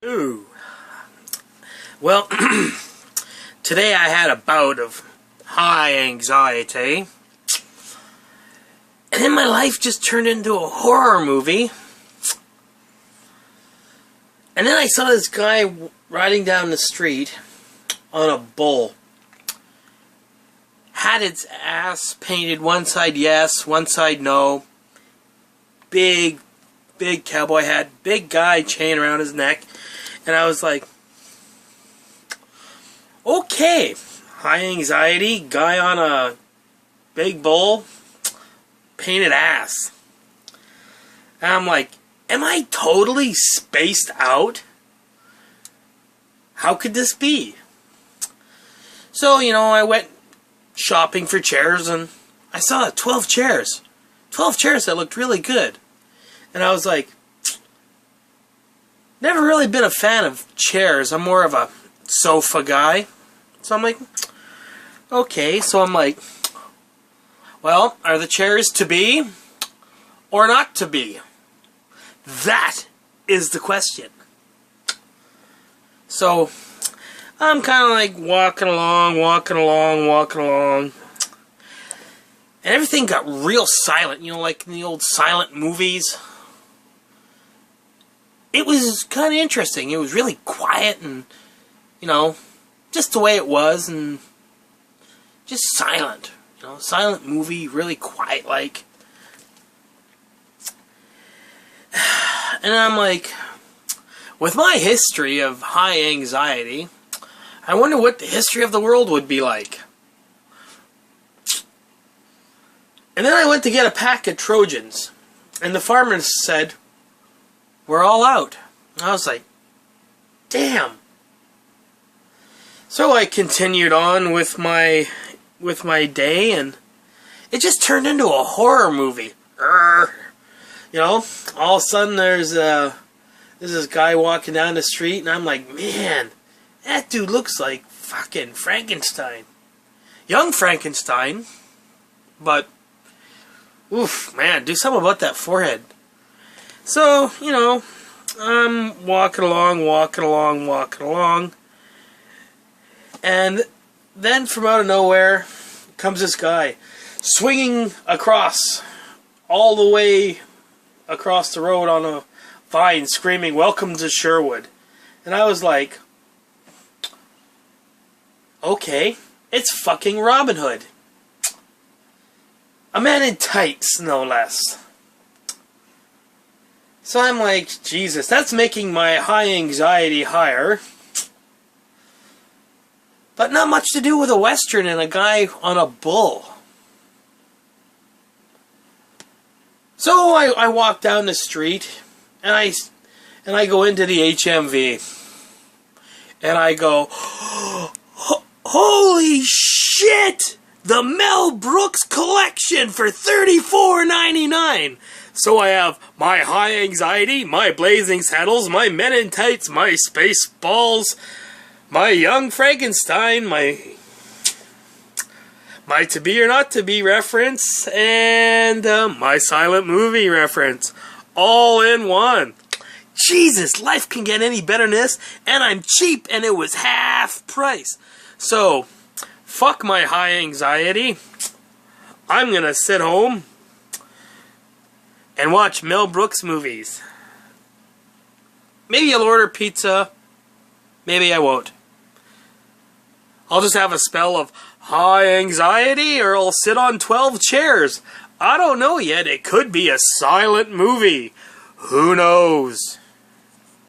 Ooh. Well, today I had a bout of high anxiety. And then my life just turned into a horror movie. And then I saw this guy riding down the street on a bull. Had its ass painted one side yes, one side no. Big cowboy hat, big guy chain around his neck. And I was like, okay, high anxiety, guy on a big bull, painted ass. And I'm like, am I totally spaced out? How could this be? So, I went shopping for chairs and I saw 12 chairs. 12 chairs that looked really good. And I was like, never really been a fan of chairs. I'm more of a sofa guy. So I'm like, okay. So I'm like, well, are the chairs to be or not to be? That is the question. So I'm kind of like walking along. And everything got real silent, like in the old silent movies. It was kind of interesting. It was really quiet and, just the way it was and just silent. Silent movie, really quiet like. And I'm like, with my history of high anxiety, I wonder what the history of the world would be like. And then I went to get a pack of Trojans, and the farmer said, we're all out. I was like, damn. So I continued on with my day, and it just turned into a horror movie. All of a sudden there's this guy walking down the street, and I'm like, man, that dude looks like fucking Frankenstein. Young Frankenstein, but oof, man, do something about that forehead. So, I'm walking along. And then from out of nowhere comes this guy swinging all the way across the road on a vine, screaming, "Welcome to Sherwood." And I was like, okay, it's fucking Robin Hood. A man in tights, no less. So I'm like, Jesus, that's making my high anxiety higher. But not much to do with a Western and a guy on a bull. So I walk down the street, and I go into the HMV. And I go, holy shit! The Mel Brooks collection for $34.99. So I have my high anxiety, my blazing saddles, my men in tights, my space balls, my young Frankenstein, my to be or not to be reference, and my silent movie reference. All in one. Jesus, life can get any better than this, and I'm cheap, and it was half price. So, fuck my high anxiety. I'm gonna sit home and watch Mel Brooks movies. Maybe I'll order pizza. Maybe I won't. I'll just have a spell of high anxiety, or I'll sit on 12 chairs. I don't know yet. It could be a silent movie. Who knows?